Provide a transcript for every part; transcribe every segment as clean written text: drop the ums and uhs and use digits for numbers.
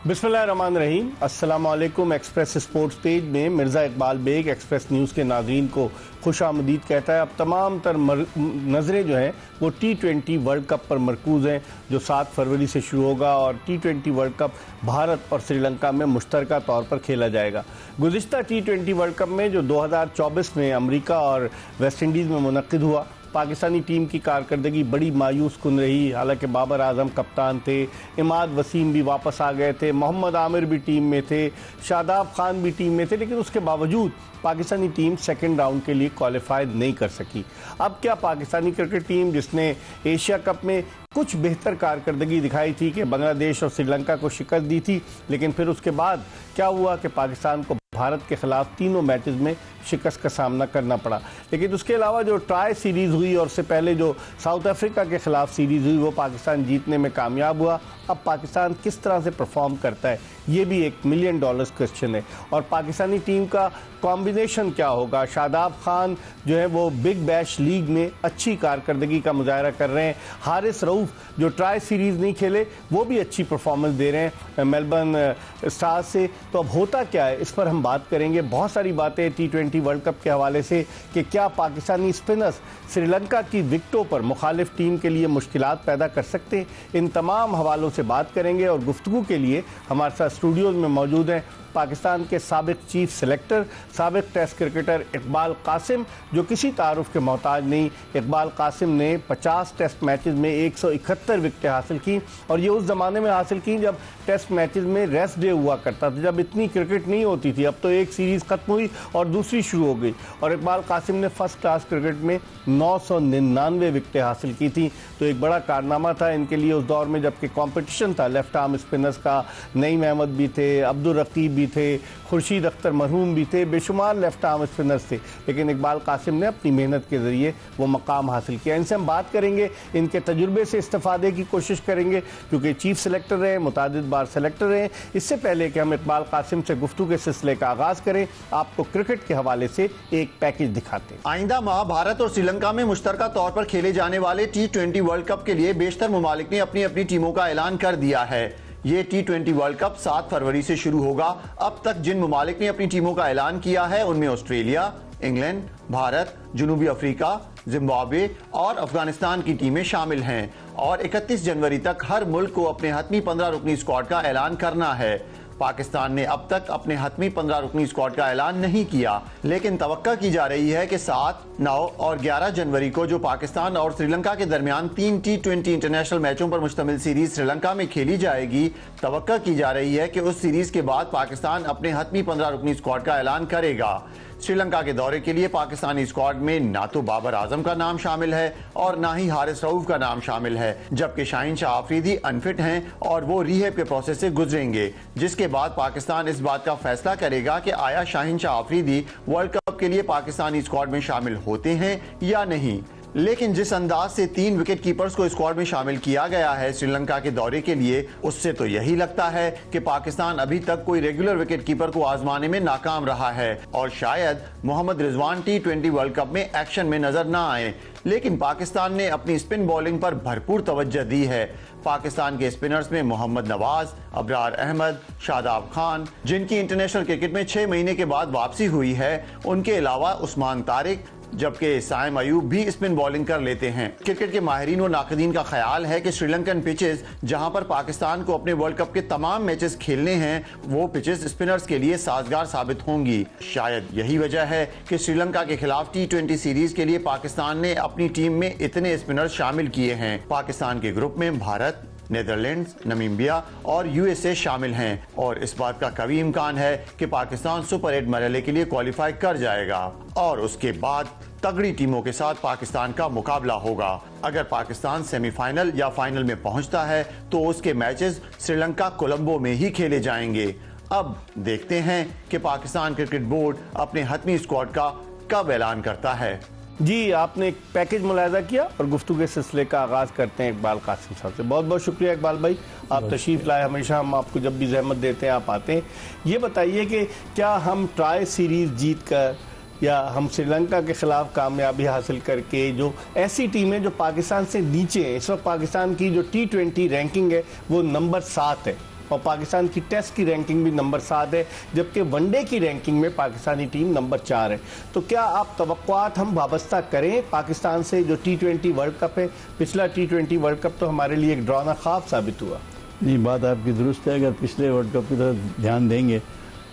बिस्मिल्लाहिर्रहमानिर्रहीम। अस्सलाम वालेकुम। एक्सप्रेस स्पोर्ट्स पेज में मिर्ज़ा इकबाल बेग एक्सप्रेस न्यूज़ के नाज़रीन को खुश आमदीद कहता है। अब तमाम तर नज़रें जो हैं वो T20 वर्ल्ड कप पर मरकूज़ हैं जो 7 फरवरी से शुरू होगा और T20 वर्ल्ड कप भारत और श्रीलंका में मुश्तरका तौर पर खेला जाएगा। गुज़िश्ता T20 वर्ल्ड कप में जो 2024 में अमरीका और वेस्ट इंडीज़ में मुनक़िद हुआ, पाकिस्तानी टीम की कारकर्दगी बड़ी मायूस कुन रही। हालांकि बाबर आजम कप्तान थे, इमाद वसीम भी वापस आ गए थे, मोहम्मद आमिर भी टीम में थे, शादाब खान भी टीम में थे, लेकिन उसके बावजूद पाकिस्तानी टीम सेकंड राउंड के लिए क्वालिफाइड नहीं कर सकी। अब क्या पाकिस्तानी क्रिकेट टीम जिसने एशिया कप में कुछ बेहतर कारकर्दगी दिखाई थी कि बांग्लादेश और श्रीलंका को शिकस्त दी थी, लेकिन फिर उसके बाद क्या हुआ कि पाकिस्तान को भारत के खिलाफ तीनों मैचेस में शिकस्त का सामना करना पड़ा। लेकिन उसके अलावा जो ट्राई सीरीज़ हुई और उससे पहले जो साउथ अफ्रीका के खिलाफ सीरीज़ हुई वो पाकिस्तान जीतने में कामयाब हुआ। अब पाकिस्तान किस तरह से परफॉर्म करता है ये भी एक $1 मिलियन क्वेश्चन है। और पाकिस्तानी टीम का कॉम्बिनेशन क्या होगा। शादाब खान जो है वो बिग बैश लीग में अच्छी कारकर्दगी का मुजाहरा कर रहे हैं। हारिस रऊफ जो ट्राई सीरीज़ नहीं खेले वो भी अच्छी परफॉर्मेंस दे रहे हैं मेलबर्न स्टार्स से। तो अब होता क्या है इस पर हम बात करेंगे। बहुत सारी बातें T20 वर्ल्ड कप के हवाले से कि क्या पाकिस्तानी स्पिनर्स श्रीलंका की विकेटों पर मुखालिफ टीम के लिए मुश्किलात पैदा कर सकते हैं। इन तमाम हवालों से बात करेंगे और गुफ्तगू के लिए हमारे साथ स्टूडियोज में मौजूद हैं पाकिस्तान के साबिक चीफ सेलेक्टर, साबिक टेस्ट क्रिकेटर इकबाल कासिम, जो किसी तारुफ के मोहताज नहीं। इकबाल कासिम ने 50 टेस्ट मैचेस में 171 विकेटें हासिल की और ये उस ज़माने में हासिल की जब टेस्ट मैचेस में रेस्ट डे हुआ करता था, जब इतनी क्रिकेट नहीं होती थी। अब तो एक सीरीज़ ख़त्म हुई और दूसरी शुरू हो गई और इकबाल कासिम ने फर्स्ट क्लास क्रिकेट में 999 विकेटें हासिल की थी। तो एक बड़ा कारनामा था इनके लिए उस दौर में जबकि कॉम्पिटिशन था लेफ्ट आर्म स्पिनर्स का। नईम अहमद भी थे, अब्दुल रकीब भी थे, खुर्शीद अख्तर मरहूम भी थे, बेशुमार लेफ्ट आर्म स्पिनर्स थे, लेकिन इकबाल कासिम ने अपनी मेहनत के ज़रिए वो मकाम हासिल किया। इनसे हम बात करेंगे, इनके तजुर्बे से इस्तेफादे की कोशिश करेंगे क्योंकि चीफ सेलेक्टर रहे, मुतादिद बार सेलेक्टर रहे। इससे पहले कि हम इकबाल कासिम से गुफ्तगू के सिलसिले का आगाज़ करें, आपको क्रिकेट के हवाले से एक पैकेज दिखाते हैं। आइंदा माह भारत और श्रीलंका में मुश्तरका तौर पर खेले जाने वाले T20 वर्ल्ड कप के लिए बेशतर ममालिक ने अपनी अपनी टीमों का ऐलान कर दिया है। ये T20 वर्ल्ड कप 7 फरवरी से शुरू होगा। अब तक जिन ममालिक ने अपनी टीमों का ऐलान किया है उनमें ऑस्ट्रेलिया, इंग्लैंड, भारत, जनूबी अफ्रीका, जिम्बाब्वे और अफगानिस्तान की टीमें शामिल हैं और 31 जनवरी तक हर मुल्क को अपने हतमी 15 रुकनी स्क्वाड का ऐलान करना है। पाकिस्तान ने अब तक अपने हतमी 15 रुकनी स्क्वाड का ऐलान नहीं किया, लेकिन तवक्का की जा रही है कि 7, 9 और 11 जनवरी को जो पाकिस्तान और श्रीलंका के दरमियान 3 T20 इंटरनेशनल मैचों पर मुश्तमिल सीरीज श्रीलंका में खेली जाएगी। तवक्का की जा रही है कि उस सीरीज के बाद पाकिस्तान अपने हतमी 15 रुकनी स्क्वाड का ऐलान करेगा। श्रीलंका के दौरे के लिए पाकिस्तानी स्क्वाड में ना तो बाबर आजम का नाम शामिल है और ना ही हारिस रऊफ का नाम शामिल है, जबकि शाहीन शाह आफरीदी अनफिट हैं और वो रिहैब के प्रोसेस से गुजरेंगे, जिसके बाद पाकिस्तान इस बात का फैसला करेगा कि आया शाहीन शाह आफरीदी वर्ल्ड कप के लिए पाकिस्तानी स्क्वाड में शामिल होते हैं या नहीं। लेकिन जिस अंदाज से 3 विकेट कीपर्स को स्क्वाड में शामिल किया गया है श्रीलंका के दौरे के लिए, उससे तो यही लगता है कि पाकिस्तान अभी तक कोई रेगुलर विकेट कीपर को आजमाने में नाकाम रहा है और शायद Mohammad Rizwan T20 World Cup में एक्शन में नजर ना आए। लेकिन पाकिस्तान ने अपनी स्पिन बॉलिंग पर भरपूर तवज्जो दी है। पाकिस्तान के स्पिनर्स में मोहम्मद नवाज, अबरार अहमद, शादाब खान, जिनकी इंटरनेशनल क्रिकेट में 6 महीने के बाद वापसी हुई है, उनके अलावा उस्मान तारिक, जबकि साइम अयूब भी स्पिन बॉलिंग कर लेते हैं। क्रिकेट के माहिरीन और नाकदीन का ख्याल है कि श्रीलंकन पिचेस जहां पर पाकिस्तान को अपने वर्ल्ड कप के तमाम मैचेस खेलने हैं, वो पिचेस स्पिनर्स के लिए साजगार साबित होंगी। शायद यही वजह है कि श्रीलंका के खिलाफ T20 सीरीज के लिए पाकिस्तान ने अपनी टीम में इतने स्पिनर्स शामिल किए हैं। पाकिस्तान के ग्रुप में भारत, नेदरलैंड्स, नमीबिया और USA शामिल हैं और इस बात का कभी इम्कान है कि पाकिस्तान सुपर 8 मरहले के लिए क्वालिफाई कर जाएगा और उसके बाद तगड़ी टीमों के साथ पाकिस्तान का मुकाबला होगा। अगर पाकिस्तान सेमीफाइनल या फाइनल में पहुंचता है तो उसके मैचेस श्रीलंका कोलंबो में ही खेले जाएंगे। अब देखते हैं कि पाकिस्तान क्रिकेट बोर्ड अपने हतमी स्क्वाड का कब ऐलान करता है। जी, आपने एक पैकेज मुलाहिजा किया और गुफ्तगू के सिलसिले का आगाज़ करते हैं इकबाल कासिम साहब से। बहुत बहुत शुक्रिया इकबाल भाई, आप तशरीफ़ लाए। हमेशा हम आपको जब भी जहमत देते हैं आप आते हैं। ये बताइए कि क्या हम ट्राई सीरीज़ जीत कर या हम श्रीलंका के खिलाफ कामयाबी हासिल करके, जो ऐसी टीमें जो पाकिस्तान से नीचे हैं, इस वक्त पाकिस्तान की जो T20 रैंकिंग है वो नंबर 7 है, और पाकिस्तान की टेस्ट की रैंकिंग भी नंबर 7 है, जबकि वनडे की रैंकिंग में पाकिस्तानी टीम नंबर 4 है। तो क्या आप तवक्कुआत हम वाबस्ता करें पाकिस्तान से? जो T20 वर्ल्ड कप है, पिछला T20 वर्ल्ड कप तो हमारे लिए एक डरावना ख्वाब साबित हुआ। नहीं, बात आपकी दुरुस्त है। अगर पिछले वर्ल्ड कप की तरफ ध्यान देंगे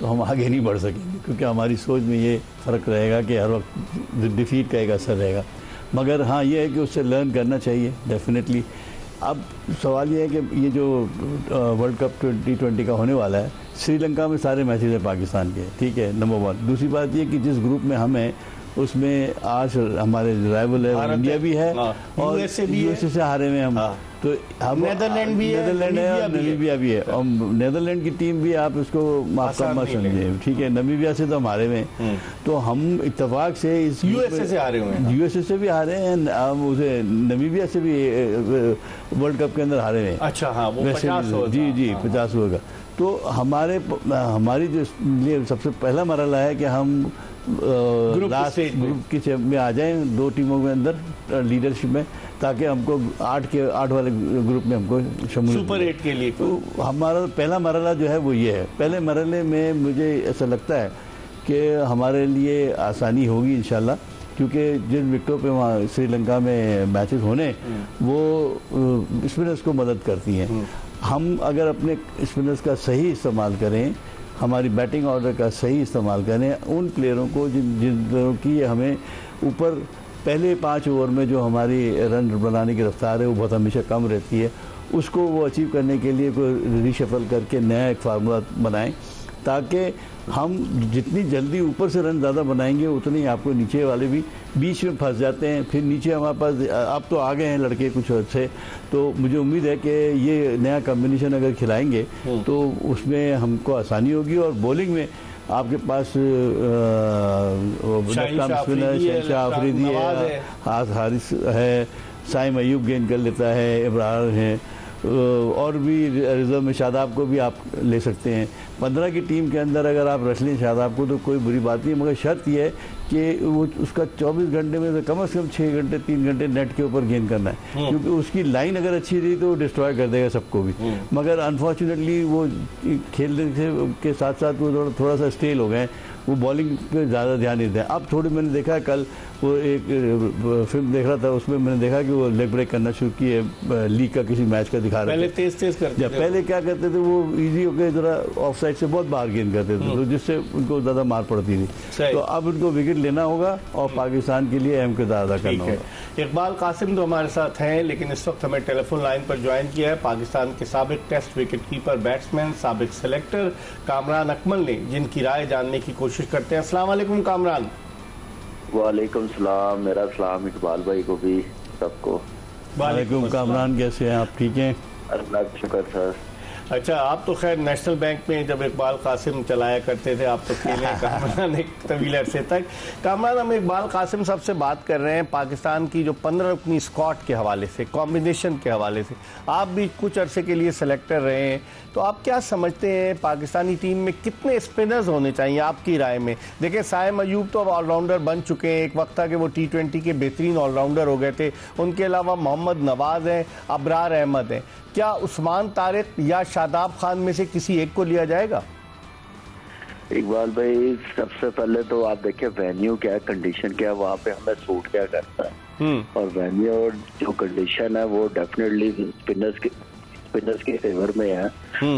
तो हम आगे नहीं बढ़ सकेंगे, क्योंकि हमारी सोच में ये फ़र्क रहेगा कि हर वक्त डिफीट का एक असर रहेगा। मगर हाँ, ये है कि उससे लर्न करना चाहिए डेफिनेटली। अब सवाल ये है कि ये जो वर्ल्ड कप 2020 का होने वाला है, श्रीलंका में सारे मैचेज हैं पाकिस्तान के, ठीक है, नंबर 1। दूसरी बात ये कि जिस ग्रुप में हम हैं उसमें आज हमारे राइवल है, इंडिया भी है और यूएसए से हारे हुए हम। तो हम नेदरलैंड भी है, नेदरलैंड है और नमीबिया भी है। और नेदरलैंड की टीम भी आप इसको मत समझिए, ठीक है। नमीबिया से तो हम हारे हुए हैं। तो हम इत्तेफाक से इस यूएसए से हारे हुए हैं, यूएसए से भी हारे हैं, हम उसे नमीबिया से भी वर्ल्ड कप के अंदर हारे हुए हैं। अच्छा, हाँ, वो 50 जी 50 होगा। तो हमारी जो लिए सबसे पहला मरहला है कि हम लास्ट ग्रुप की में आ जाएं, 2 टीमों के अंदर लीडरशिप में, ताकि हमको 8 वाले ग्रुप में हमको सुपर 8 के लिए। तो हमारा पहला मरहला जो है वो ये है। पहले मरहले में मुझे ऐसा लगता है कि हमारे लिए आसानी होगी इंशाल्लाह, क्योंकि जिन विकेटों पे वहाँ श्रीलंका में मैचेस होने वो स्पिनर्स को मदद करती हैं। हम अगर अपने स्पिनर्स का सही इस्तेमाल करें, हमारी बैटिंग ऑर्डर का सही इस्तेमाल करें, उन प्लेयरों को जिन की हमें ऊपर पहले 5 ओवर में जो हमारी रन बनाने की रफ्तार है वो बहुत हमेशा कम रहती है, उसको वो अचीव करने के लिए कोई रीशफल करके नया एक फार्मूला बनाएं, ताकि हम जितनी जल्दी ऊपर से रन ज़्यादा बनाएंगे उतने ही आपको नीचे वाले भी बीच में फंस जाते हैं। फिर नीचे हमारे पास अब तो आ गए हैं लड़के कुछ अच्छे, तो मुझे उम्मीद है कि ये नया कॉम्बिनेशन अगर खिलाएंगे तो उसमें हमको आसानी होगी। और बॉलिंग में आपके पास शहनशाह अफरीदी है, हारिस है, साइम अयूब गेंद कर लेता है, इब्रार है, और भी रिजर्व में शादाब को भी आप ले सकते हैं। 15 की टीम के अंदर अगर आप रख लें शादाब को तो कोई बुरी बात नहीं, मगर शर्त यह है कि वो उसका 24 घंटे में से कम 6 घंटे 3 घंटे नेट के ऊपर गेंद करना है, क्योंकि उसकी लाइन अगर अच्छी रही तो वो डिस्ट्रॉय कर देगा सबको भी। मगर अनफॉर्चुनेटली वो खेलने के साथ साथ वो थोड़ा सा स्टेल हो गए, वो बॉलिंग पे ज़्यादा ध्यान नहीं दें। अब थोड़ी मैंने देखा कल वो एक फिल्म देख रहा था, उसमें मैंने देखा कि वो लेग ब्रेक करना शुरू किए, लीग का किसी मैच का दिखा रहे थे। पहले तेज करते थे, पहले क्या करते थे वो इजी होकर जरा ऑफ साइड से बहुत बाहर गेंद करते थे, तो जिससे उनको ज़्यादा मार पड़ती थी। तो अब उनको विकेट लेना होगा और पाकिस्तान के लिए अहम किरदार अदा करना होगा। इकबाल कासिम तो हमारे साथ हैं, लेकिन इस वक्त हमें टेलीफोन लाइन पर ज्वाइन किया है पाकिस्तान के साबिक टेस्ट विकेट कीपर, बैट्समैन, साबिक सेलेक्टर कामरान अकमल ने, जिनकी राय जानने की कोशिश करते हैं। अस्सलाम वालेकुम कामरान। वालेकुम सलाम, मेरा सलाम इकबाल भाई को भी, सबको वालेकुम। कामरान कैसे हैं आप, ठीक हैं? अल्लाह का शुक्र सर। अच्छा, आप तो खैर नेशनल बैंक में जब इकबाल कासिम चलाया करते थे, आप तो खेले कामरान एक तवील अरसे तक। कामरान, हम इकबाल कासिम साहब से बात कर रहे हैं पाकिस्तान की जो 15 रुकनी स्क्वाड के हवाले से, कॉम्बिनेशन के हवाले से। आप भी कुछ अरसे के लिए सेलेक्टर रहे हैं, तो आप क्या समझते हैं पाकिस्तानी टीम में कितने स्पिनर्स होने चाहिए आपकी राय में? देखिए, साइम अयूब तो अब ऑलराउंडर बन चुके हैं, एक वक्त था कि वो T20 के बेहतरीन ऑलराउंडर हो गए थे। उनके अलावा मोहम्मद नवाज हैं, अबरार अहमद हैं। क्या उस्मान तारिक या शादाब खान में से किसी एक को लिया जाएगा? इकबाल भाई, सबसे पहले तो आप देखिए वेन्यू क्या है, कंडीशन क्या है, वहाँ पे हमें सूट क्या करता है। और वेन्यू और जो कंडीशन है वो डेफिनेटली स्पिनर्स के फेवर में है।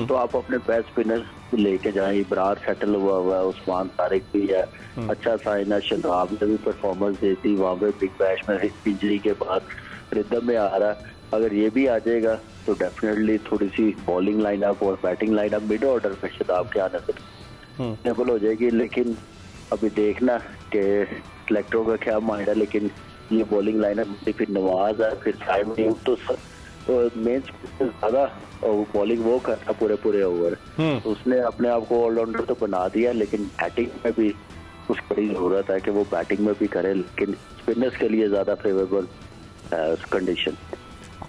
तो आप अपने बेस्ट स्पिनर लेके जाएं। इब्रार सेटल हुआ है, उस्मान तारिक भी है, अच्छा साइन है, शादाब ने भी परफॉर्मेंस दी थी वहाँ पे बिग बैश में, इंजरी के बाद रिदम में आ रहा है। अगर ये भी आ जाएगा तो डेफिनेटली थोड़ी सी बॉलिंग लाइनअप और बैटिंग लाइनअप मिड ऑर्डर पे शादाब के आने से स्टेबल हो जाएगी। लेकिन अभी देखना कि सिलेक्टरों का क्या माइंड है, लेकिन ये बॉलिंग लाइनअप फिर नवाज है, फिर साइड में तो मेन ज्यादा बॉलिंग वो करता पूरे ओवर, तो उसने अपने आप को ऑलराउंडर तो बना दिया, लेकिन बैटिंग में भी उसकी बड़ी जरूरत है कि वो बैटिंग में भी करे, लेकिन स्पिनर्स के लिए ज्यादा फेवरेबल कंडीशन।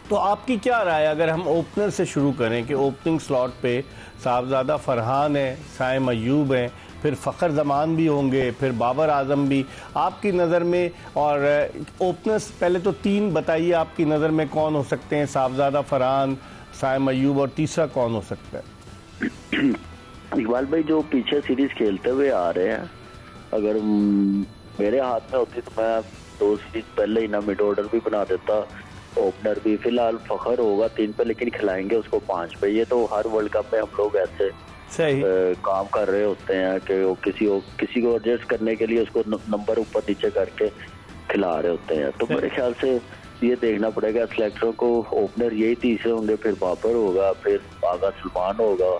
तो आपकी क्या राय, अगर हम ओपनर से शुरू करें कि ओपनिंग स्लॉट पे साहबजादा फरहान है, साइम अयूब हैं, फिर फ़खर जमान भी होंगे, फिर बाबर आजम भी आपकी नज़र में, और ओपनर्स पहले तो 3 बताइए आपकी नज़र में कौन हो सकते हैं? साहबजादा फरहान, साइम अयूब, और तीसरा कौन हो सकता है? इकबाल भाई जो पीछे सीरीज खेलते हुए आ रहे हैं, अगर मेरे हाथ में होती तो मैं 2 सीरीज पहले ही ना मिड ऑर्डर भी बना देता, ओपनर भी। फिलहाल फखर होगा 3 पे, लेकिन खिलाएंगे उसको 5 पे। ये तो हर वर्ल्ड कप में हम लोग ऐसे काम कर रहे होते हैं कि वो किसी को एडजस्ट करने के लिए उसको नंबर ऊपर नीचे करके खिला रहे होते हैं। तो मेरे ख्याल से ये देखना पड़ेगा सिलेक्टरों को, ओपनर यही तीसरे होंगे, फिर बाबर होगा, फिर आगा सलमान होगा,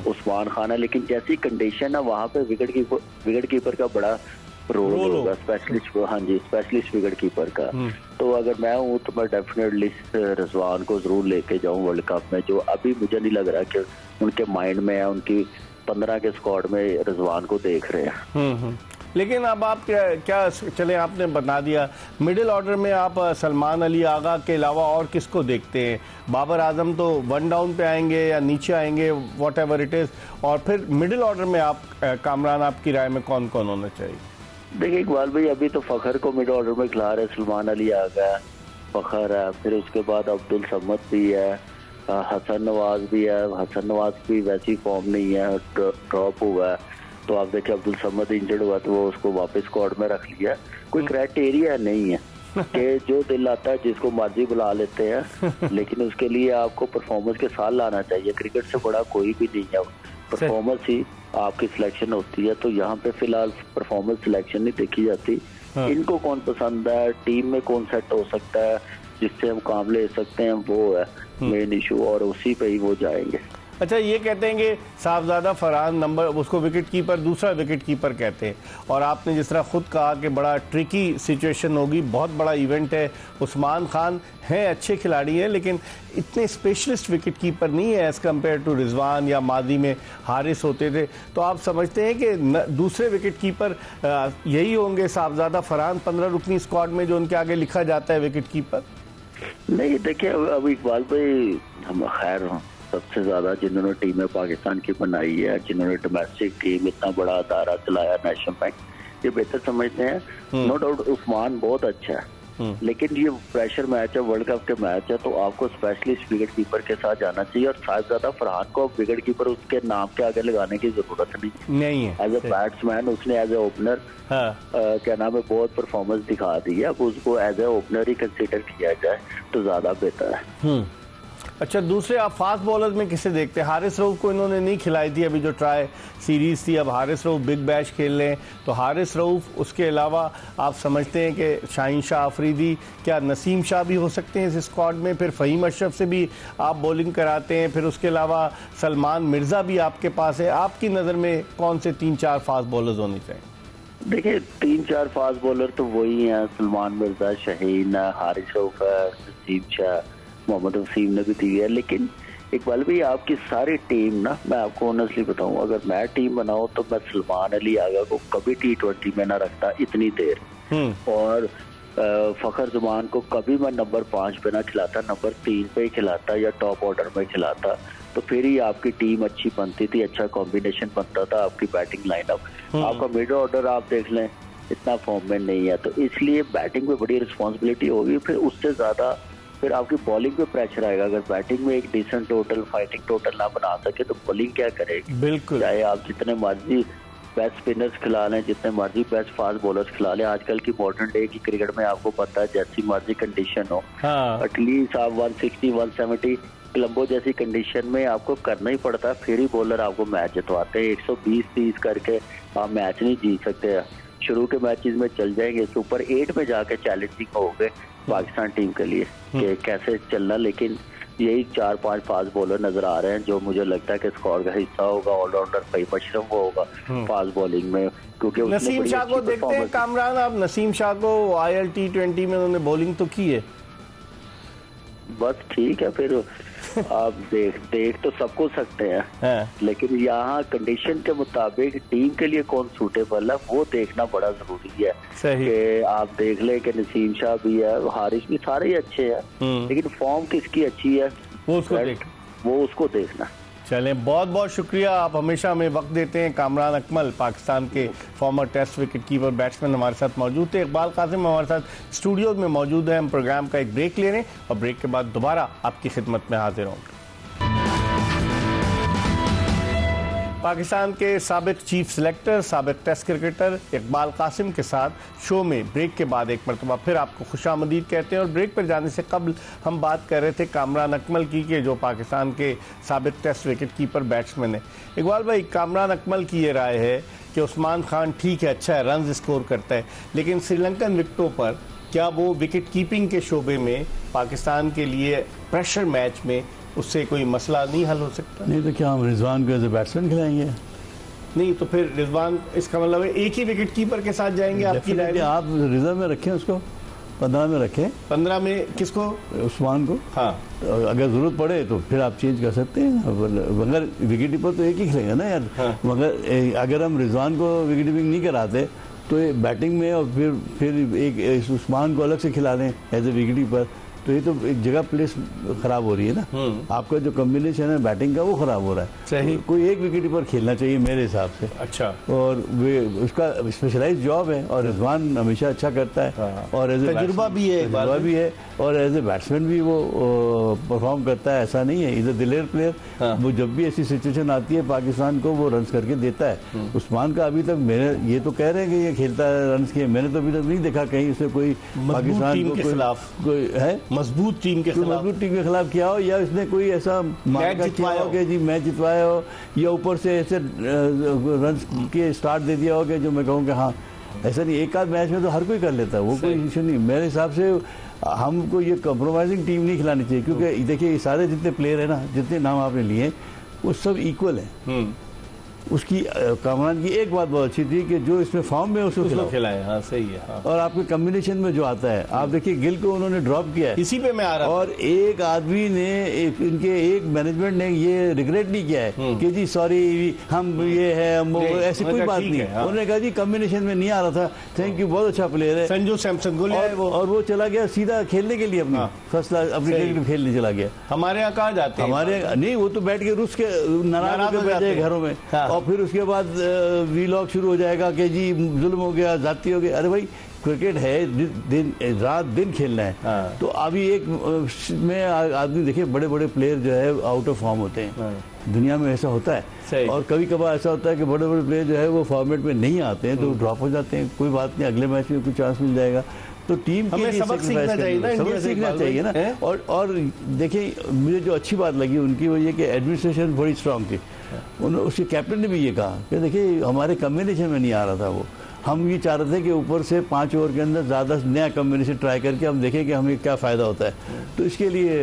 उस्मान खान है। लेकिन जैसी कंडीशन है वहाँ पे विकेट कीपर का बड़ा रोल होगा, स्पेशलिस्ट। हाँ जी, स्पेशलिस्ट विकेट कीपर का। तो अगर मैं हूँ तो मैं डेफिनेटली रिजवान को जरूर लेके जाऊँ वर्ल्ड कप में, जो अभी मुझे नहीं लग रहा कि उनके माइंड में है, उनकी 15 के स्क्वाड में रिजवान को देख रहे हैं। लेकिन अब आप क्या चले, आपने बता दिया मिडिल ऑर्डर में आप सलमान अली आगा के अलावा और किसको देखते हैं? बाबर आजम तो 1 डाउन पे आएंगे या नीचे आएंगे, वॉट एवर इट इज़, और फिर मिडिल ऑर्डर में आप कामरान, आपकी राय में कौन कौन होना चाहिए? देखिए इकबाल भाई, अभी तो फखर को मिड ऑर्डर में खिला रहे, सलमान अली आ गया, फखर है, फिर उसके बाद अब्दुल समद भी है, हसन नवाज भी है। हसन नवाज की वैसी फॉर्म नहीं है, ड्रॉप हुआ है। तो आप देखिए अब्दुल समद इंजर्ड हुआ तो वो उसको वापस स्क्वाड में रख लिया। कोई क्राइटेरिया नहीं है कि जो दिल आता है जिसको मर्जी बुला लेते हैं, लेकिन उसके लिए आपको परफॉर्मेंस के साथ लाना चाहिए। क्रिकेट से बड़ा कोई भी नहीं है, परफॉर्मेंस ही आपकी सिलेक्शन होती है। तो यहाँ पे फिलहाल परफॉर्मेंस सिलेक्शन नहीं देखी जाती। इनको कौन पसंद है, टीम में कौन सेट हो सकता है, जिससे हम काम ले सकते हैं, वो है मेन इशू, और उसी पे ही वो जाएंगे। अच्छा, ये कहते हैं कि साहबजादा फरहान नंबर, उसको विकेट कीपर, दूसरा विकेट कीपर कहते हैं, और आपने जिस तरह खुद कहा कि बड़ा ट्रिकी सिचुएशन होगी, बहुत बड़ा इवेंट है। उस्मान खान हैं, अच्छे खिलाड़ी हैं, लेकिन इतने स्पेशलिस्ट विकेट कीपर नहीं है एज़ कम्पेयर टू रिजवान या मादी में हारिस होते थे। तो आप समझते हैं कि दूसरे विकेट कीपर यही होंगे साहबजादा फरहान 15 रुकनी स्क्वाड में, जो उनके आगे लिखा जाता है विकेट कीपर? नहीं, देखिए अब इकबाल भाई, हम खैर सबसे ज्यादा जिन्होंने टीमें पाकिस्तान की बनाई है, जिन्होंने डोमेस्टिक टीम इतना बड़ा अदारा चलाया नेशनल बैंक, ये बेहतर समझते हैं। नो डाउट उस्मान बहुत अच्छा है, लेकिन ये प्रेशर मैच है, वर्ल्ड कप के मैच है, तो आपको स्पेशलिस्ट विकेट कीपर के साथ जाना चाहिए। और साहबजादा फरहान को विकेट कीपर उसके नाम के आगे लगाने की जरूरत नहीं है। एज ए बैट्समैन उसने एज ए ओपनर क्या नाम है, बहुत परफॉर्मेंस दिखा दी है। अब उसको एज ए ओपनर ही कंसीडर किया जाए तो ज्यादा बेहतर है। अच्छा, दूसरे आप फास्ट बॉलर में किसे देखते हैं? हारिस रऊफ को इन्होंने नहीं खिलाई थी अभी जो ट्राई सीरीज थी, अब हारिस रऊफ बिग बैश खेल रहे हैं, तो हारिस रऊफ, उसके अलावा आप समझते हैं कि शाहीन शाह अफरीदी, क्या नसीम शाह भी हो सकते हैं इस स्क्वाड में? फिर फ़हीम अशरफ से भी आप बॉलिंग कराते हैं, फिर उसके अलावा सलमान मिर्ज़ा भी आपके पास है। आपकी नज़र में कौन से 3-4 फास्ट बॉलर्स होने चाहिए? देखिए 3-4 फास्ट बॉलर तो वही हैं, सलमान मिर्ज़ा, शाहीन, हारिस रऊफ है, नसीम शाह, मोहम्मद वसीम ने भी दी है। लेकिन इकबाल भाई, आपकी सारी टीम ना, मैं आपको ऑनेस्टली बताऊं, अगर मैं टीम बनाऊं तो मैं सलमान अली आगा को कभी T20 में ना रखता इतनी देर, और फखर जमान को कभी मैं नंबर 5 पे ना खिलाता, नंबर 3 पे ही खिलाता या टॉप ऑर्डर में खिलाता। तो फिर ही आपकी टीम अच्छी बनती थी, अच्छा कॉम्बिनेशन बनता था, आपकी बैटिंग लाइनअप। आपका मिड ऑर्डर आप देख लें, इतना फॉर्म में नहीं है, तो इसलिए बैटिंग पे बड़ी रिस्पॉन्सिबिलिटी होगी। फिर उससे ज्यादा फिर आपकी बॉलिंग पे प्रेशर आएगा। अगर बैटिंग में एक डिसेंट टोटल, फाइटिंग टोटल ना बना सके तो बॉलिंग क्या करेगी? बिल्कुल, चाहे आप जितने मर्जी बेस्ट स्पिनर्स खिला लें, जितने मर्जी बेस्ट फास्ट बॉलर्स खिला लें, आजकल की मॉडर्न डे की क्रिकेट में आपको पता है जैसी मर्जी कंडीशन हो, एटलीस्ट आप 160, 170 कोलंबो जैसी कंडीशन में आपको करना ही पड़ता है, फिर ही बॉलर आपको मैच जितवाते हैं। 120-30 करके आप मैच नहीं जीत सकते। शुरू के मैचेस में चल जाएंगे, सुपर 8 में जाके चैलेंजिंग हो गए पाकिस्तान टीम के लिए कि कैसे चलना। लेकिन यही 4-5 फास्ट बॉलर नजर आ रहे हैं जो मुझे लगता है कि स्क्वाड का हिस्सा होगा। ऑलराउंडर फ़हीम अशरफ होगा फास्ट बॉलिंग में, क्योंकि नसीम शाह को देखते हैं कामरान, आप नसीम शाह को IL T20 में उन्होंने बॉलिंग तो की है, बस ठीक है। फिर आप देख तो सबको सकते हैं, लेकिन यहाँ कंडीशन के मुताबिक टीम के लिए कौन सूटेबल है वो देखना बड़ा जरूरी है। कि आप देख ले कि नसीम शाह भी है, हारिस भी, सारे ही अच्छे हैं, लेकिन फॉर्म किसकी अच्छी है वो उसको देखना। चलें, बहुत बहुत शुक्रिया, आप हमेशा हमें वक्त देते हैं। कामरान अकमल, पाकिस्तान के former Test wicket keeper batsman, हमारे साथ मौजूद थे। इकबाल कासिम हमारे साथ स्टूडियो में मौजूद है। हम प्रोग्राम का एक ब्रेक ले रहे हैं और ब्रेक के बाद दोबारा आपकी खिदमत में हाजिर होंगे। पाकिस्तान के साबिक चीफ सिलेक्टर, साबिक टेस्ट क्रिकेटर इकबाल कासिम के साथ शो में ब्रेक के बाद एक मरतबा फिर आपको खुशामदीद कहते हैं। और ब्रेक पर जाने से कबल हम बात कर रहे थे कामरान अकमल की, कि जो पाकिस्तान के साबिक टेस्ट विकेट कीपर बैट्समैन है। इकबाल भाई, कामरान अकमल की ये राय है कि उस्मान खान ठीक है, अच्छा है, रन स्कोर करता है, लेकिन श्रीलंकन विकेटों पर क्या वो विकेट कीपिंग के शोबे में पाकिस्तान के लिए प्रेशर मैच में उससे कोई मसला नहीं हल हो सकता? नहीं तो क्या हम रिजवान को एज ए बैट्समैन खिलाएंगे? नहीं तो फिर रिजवान, इसका मतलब है एक ही विकेट कीपर के साथ जाएंगे आपकी राय में? आप रिजर्व में रखें उसको, 15 में रखें। 15 में किसको? उस्मान को। हाँ, अगर जरूरत पड़े तो फिर आप चेंज कर सकते हैं, मगर विकेट कीपर तो एक ही खेलेंगे ना यार। हाँ। मगर अगर हम रिजवान को विकेट कीपिंग नहीं कराते तो ये बैटिंग में, और फिर एक उस्मान को अलग से खिला दें एज ए विकेट कीपर, तो ये तो एक जगह प्लेस खराब हो रही है ना। आपका जो कॉम्बिनेशन है बैटिंग का वो खराब हो रहा है। सही। कोई एक विकेट कीपर खेलना चाहिए मेरे हिसाब से। अच्छा। और वे उसका स्पेशलाइज जॉब है, और रिजवान हमेशा अच्छा करता है। हाँ। और एज ए तजुर्बा भी है, और एज ए बैट्समैन भी वो परफॉर्म करता है, ऐसा नहीं है। इज अ दिलेर प्लेयर। हाँ। वो जब भी ऐसी सिचुएशन आती है पाकिस्तान को वो रन करके देता है। उस्मान का अभी तक मेरे ये तो कह रहे हैं कि ये खेलता है रन किए, मैंने तो अभी तक नहीं देखा कहीं उसने कोई पाकिस्तान के खिलाफ कोई है मजबूत टीम के खिलाफ, मजबूत टीम के खिलाफ किया हो, या इसने कोई ऐसा मैच जितवाया हो कि जी मैच जितवाया हो, या ऊपर से ऐसे रन के स्टार्ट दे दिया हो कि जो मैं कहूँ कि हाँ ऐसा नहीं। एक आध मैच में तो हर कोई कर लेता है, वो कोई इशू नहीं। मेरे हिसाब से हमको ये कॉम्प्रोमाइजिंग टीम नहीं खिलानी चाहिए, क्योंकि देखिए ये सारे जितने प्लेयर है ना, जितने नाम आपने लिए वो सब इक्वल है। उसकी कामरान की एक बात बहुत अच्छी थी कि जो इसमें फॉर्म में उसको खिलाया। हाँ, सही है। हाँ। और आपके कॉम्बिनेशन में जो आता है, आप देखिए गिल को उन्होंने ड्रॉप किया है, इसी पे मैं आ रहा और एक आदमी ने इनके एक मैनेजमेंट ने ये रिग्रेट नहीं किया है कि जी सॉरी हम ये है, हम ऐसी कोई बात नहीं। उन्होंने कहा जी कॉम्बिनेशन में नहीं आ रहा था, थैंक यू, बहुत अच्छा प्लेयर है। संजू सैमसन गोल है वो, और वो चला गया सीधा खेलने के लिए, अपनी फर्स्ट क्लास अपनी क्रिकेट खेलने चला गया। हमारे यहाँ कहाँ जाते हैं? हमारे नहीं, वो तो बैठ के रूस के नाराज हो जाते घरों में। और फिर उसके बाद वीलॉग शुरू हो जाएगा कि जी जुल्म हो गया, जाती हो गई। अरे भाई क्रिकेट है, दिन रात दिन खेलना है। हाँ। तो अभी एक में आदमी देखिए बड़े बड़े प्लेयर जो है आउट ऑफ फॉर्म होते हैं। हाँ। दुनिया में ऐसा होता है। और कभी कभार ऐसा होता है कि बड़े बड़े प्लेयर जो है वो फॉर्मेट में नहीं आते हैं, तो ड्रॉप हो जाते हैं। कोई बात नहीं, अगले मैच में कुछ चांस मिल जाएगा। तो टीम के लिए सबक सीखना चाहिए ना। और देखिए मुझे जो अच्छी बात लगी उनकी वो ये कि एडमिनिस्ट्रेशन बड़ी स्ट्रांग थी। उसके कैप्टन ने भी ये कहा कि देखिए हमारे कॉम्बिनेशन में नहीं आ रहा था वो, हम ये चाह रहे थे कि ऊपर से 5 ओवर के अंदर ज़्यादा नया कॉम्बिनेशन ट्राई करके हम देखें कि हमें क्या फ़ायदा होता है। तो इसके लिए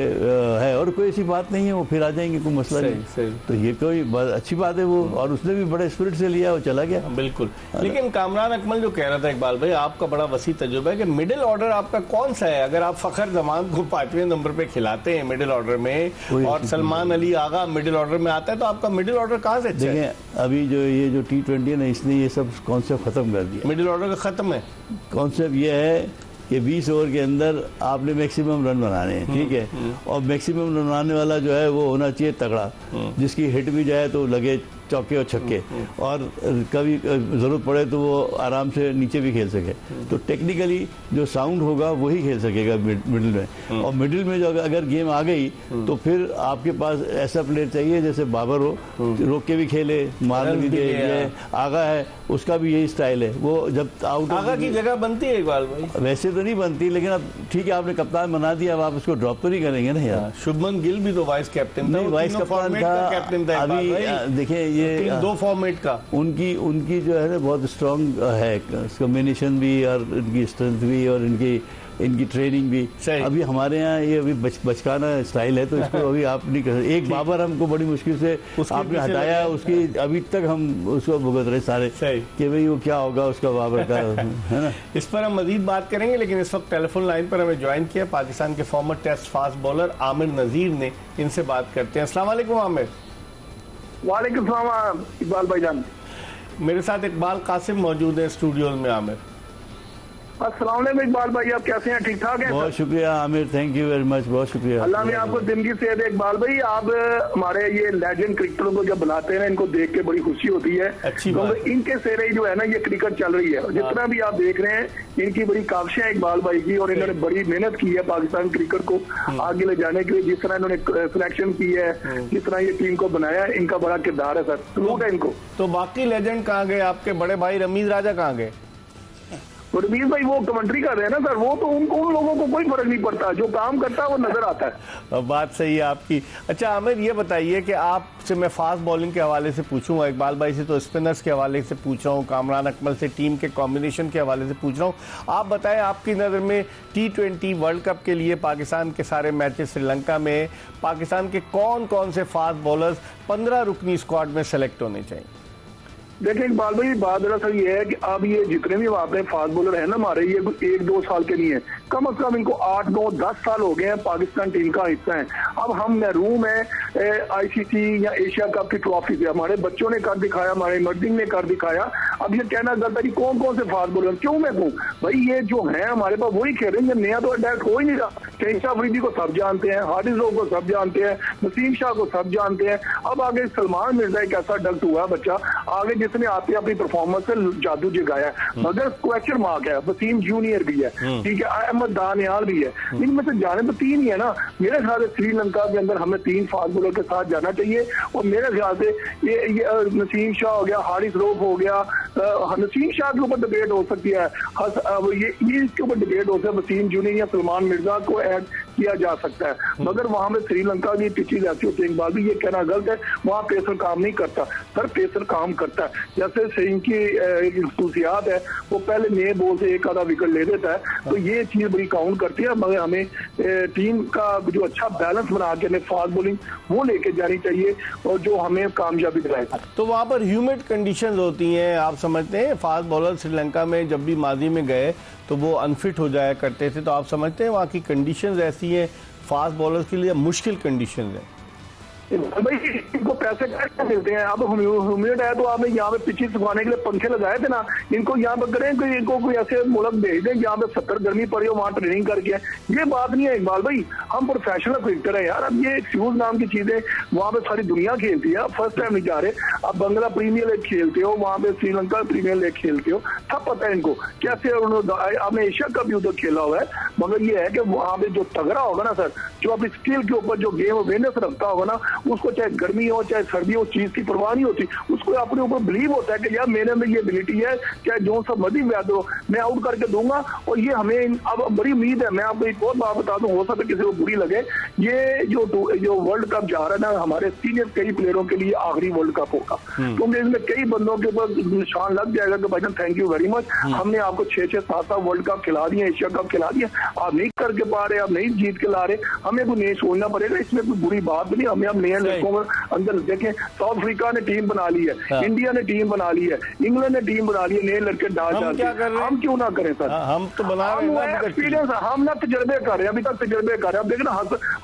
है, और कोई ऐसी बात नहीं है, वो फिर आ जाएंगे, कोई मसला नहीं। तो ये कोई अच्छी बात है वो, और उसने भी बड़े स्पिरिट से लिया, वो चला गया। बिल्कुल। लेकिन कामरान अकमल जो कह रहा था इकबाल भाई, आपका बड़ा वसी तजुर्बा है कि मिडिल ऑर्डर आपका कौन सा है? अगर आप फखर जमान को 5वें नंबर पे खिलाते हैं मिडिल ऑर्डर में, और सलमान अली आगा मिडिल ऑर्डर में आता है, तो आपका मिडिल ऑर्डर कहाँ से? देखिए अभी जो ये जो T20 है ना, इसने ये सब कॉन्सेप्ट खत्म कर दिया। मिडिल ऑर्डर का खत्म है। कॉन्सेप्ट ये है कि 20 ओवर के अंदर आपने मैक्सिमम रन बनाने हैं, ठीक है। और मैक्सिमम रन बनाने वाला जो है वो होना चाहिए तगड़ा, जिसकी हिट भी जाए तो लगे चौके और छक्के, और कभी ज़रूरत पड़े तो वो आराम से नीचे भी खेल सके। तो टेक्निकली जो साउंड होगा वही खेल सकेगा मिडिल में। और मिडिल में जो अगर गेम आ गई तो फिर आपके पास ऐसा प्लेयर चाहिए जैसे बाबर हो, रोक के भी खेले, मारने भी दे। आगा है, उसका भी यही स्टाइल है। वो जब आउट, आगा की जगह बनती है इकबाल भाई? वैसे तो नहीं बनती, लेकिन अब ठीक है आपने कप्तान बना दिया, अब आप उसको ड्रॉप तो नहीं करेंगे ना यार। शुभमन गिल भी तो वाइस कैप्टन था, वाइस कैप्टन था। अभी देखिए ये 2 फॉर्मेट का उनकी जो है ना बहुत स्ट्रांग है, कॉम्बिनेशन भी और इनकी स्ट्रेंथ भी और इनकी ट्रेनिंग भी। अभी हमारे यहाँ ये अभी बचकाना स्टाइल है, तो इसको अभी आप नहीं कर सकते। एक बाबर हमको बड़ी मुश्किल से आपने हटाया, उसकी अभी तक हम उसको भुगत रहे सारे कि भाई वो क्या होगा उसका बाबर का, है ना। इस पर हम मजीद बात करेंगे, लेकिन इस वक्त टेलीफोन लाइन पर हमें ज्वाइन किया पाकिस्तान के former test fast bowler Aamir Nazir ने। इनसे बात करते हैं। अस्सलाम वालेकुम आमिर। वालेकुम सलाम इकबाल भाईजान। मेरे साथ इकबाल कासिम मौजूद है स्टूडियो में। आमिर, अस्सलाम वालेकुम इकबाल भाई, आप कैसे हैं? ठीक ठाक हैं? बहुत शुक्रिया Aamir, thank you very much, बहुत शुक्रिया। अल्लाह ने आपको जिंदगी से दे। इकबाल भाई, आप हमारे ये लेजेंड क्रिकेटरों को जब बुलाते हैं इनको देख के बड़ी खुशी होती है, क्योंकि इनके सेरे जो है ना ये क्रिकेट चल रही है। जितना भी आप देख रहे हैं इनकी बड़ी काविशें हैं इकबाल भाई की, और इन्होंने बड़ी मेहनत की है पाकिस्तान क्रिकेट को आगे ले जाने के लिए। जिस तरह इन्होंने सिलेक्शन की है, जिस तरह ये टीम को बनाया है, इनका बड़ा किरदार है सर, सलूट है इनको। तो बाकी लेजेंड कहाँ गए? आपके बड़े भाई रमीज राजा कहाँ गए? तो रमीज भाई वो कमेंट्री कर रहे हैं ना सर, वो तो उनको उन लोगों को कोई फर्क नहीं पड़ता, जो काम करता है वो नजर आता है। बात सही है आपकी। अच्छा आमिर, ये बताइए कि आपसे मैं फास्ट बॉलिंग के हवाले से पूछूंगा, इकबाल भाई से तो स्पिनर्स के हवाले से पूछ रहा हूँ, कामरान अकमल से टीम के कॉम्बिनेशन के हवाले से पूछ रहा हूँ। आप बताएं, आपकी नज़र में T20 वर्ल्ड कप के लिए पाकिस्तान के सारे मैचेस श्रीलंका में पाकिस्तान के कौन कौन से फास्ट बॉलर्स 15 रुकनी स्क्वाड में सेलेक्ट होने चाहिए? देखिए इकबाल भाई, बात दरअसल ये है कि अब ये जितने भी वहाँ पे फास्ट बॉलर है ना हमारे, ये 1-2 साल के नहीं है, कम से कम इनको 8-9-10 साल हो गए हैं पाकिस्तान टीम का हिस्सा है। अब हम महरूम है ICC या एशिया कप की ट्रॉफी से। हमारे बच्चों ने कर दिखाया, हमारे इमर्जिंग ने कर दिखाया। अब ये कहना गलत है कि कौन कौन से फास्ट बॉलर, क्यों मैं कहूँ भाई, ये जो है हमारे पास वही खेल रहे हैं, नया तो अटैक हो ही नहीं रहा। शहनशाह अफरीदी को सब जानते हैं, हारिस रोफ को सब जानते हैं, नसीम शाह को सब जानते हैं। अब आगे सलमान मिर्जा एक ऐसा डक्ट हुआ बच्चा आगे जिसने आते अपनी परफॉर्मेंस से जादू जगाया, मगर क्वेश्चन मार्क है। वसीम जूनियर भी है, ठीक है, अहमद दानियाल भी है, इनमें से जाने तो 3 ही है ना। मेरे ख्याल से श्रीलंका के अंदर हमें 3 फास्ट बॉलर के साथ जाना चाहिए। और मेरे ख्याल से ये नसीम शाह हो गया, हारिस रोफ हो गया, नसीम शाह के ऊपर डिबेट हो सकती है, ये इसके ऊपर डिबेट हो सकता है, वसीम जूनियर या सलमान मिर्जा को ऐड किया जा सकता है। मगर वहां में श्रीलंका की पिचेज ऐसी होती है इकबाल, ये कहना गलत है वहां पेसर काम नहीं करता। सर पेसर काम करता है, जैसे सईद की खसूसियात है, वो पहले नए बॉल से एक आधा विकेट ले देता है, तो ये चीज बड़ी काउंट करती है। मगर हमें टीम का जो अच्छा बैलेंस बना के हमें फास्ट बॉलिंग वो लेके जानी चाहिए और जो हमें कामयाबी दिलाए। तो वहां पर ह्यूमिड कंडीशंस होती हैं, आप समझते हैं फास्ट बॉलर श्रीलंका में जब भी माजी में गए तो वो अनफिट हो जाया करते थे, तो आप समझते हैं वहाँ की कंडीशंस ऐसी हैं फास्ट बॉलर्स के लिए मुश्किल कंडीशंस हैं? भाई इनको पैसे कैसे मिलते हैं? अब ह्यूमिड है तो आपने यहाँ पे पिचेस सुखाने के लिए पंखे लगाए थे ना, इनको यहाँ पे करें कि इनको कोई ऐसे मुल्क भेज दें जहाँ पे 70 गर्मी पड़ी हो, वहाँ ट्रेनिंग करके। ये बात नहीं है इकबाल भाई, हम प्रोफेशनल क्रिकेटर है यार। अब ये एक्सक्यूज नाम की चीजें वहाँ पे सारी दुनिया खेलती है, फर्स्ट टाइम नहीं जा रहे। अब बंगला प्रीमियर लीग खेलते हो, वहाँ पे श्रीलंका प्रीमियर लीग खेलते हो, सब पता है इनको कैसे। आपने एशिया कप भी उधर खेला हुआ है, मगर ये है कि वहाँ पे जो तगड़ा होगा ना सर, जो अपनी स्किल के ऊपर जो गेम अवेयरनेस रखता होगा ना, उसको चाहे गर्मी हो चाहे सर्दी हो, चीज की परवाह नहीं होती, उसको अपने ऊपर बिलीव होता है कि यार मेरे अंदर ये एबिलिटी है, चाहे जो सब मर्जी व्याध हो मैं आउट करके दूंगा। और ये हमें अब बड़ी उम्मीद है। मैं आपको एक और बात बता दूं, हो सकता है किसी को बुरी लगे, ये जो वर्ल्ड कप जा रहा है ना, हमारे सीनियर कई प्लेयरों के लिए आखिरी वर्ल्ड कप होगा, क्योंकि इसमें कई बंदों के ऊपर निशान लग जाएगा कि भाई थैंक यू वेरी मच, हमने आपको 6-6, 7-7 वर्ल्ड कप खिला दिए, एशिया कप खिला दिया, आप नहीं करके पा रहे, आप नहीं जीत के ला रहे, हमें कोई नहीं सोचना पड़ेगा। इसमें कोई बुरी बात नहीं, हमें अब नए लड़कों अंदर देखें, साउथ अफ्रीका ने टीम बना ली है, इंडिया ने टीम बना ली है, इंग्लैंड ने टीम बना ली है, नए लड़के डाल डालते हैं, हम क्यों ना करें सर? हम तो बना रहे हैं, एक्सपीरियंस, हम ना तजर्बे कर रहे हैं, अभी तक तजर्बे कर रहे हैं। अब देखना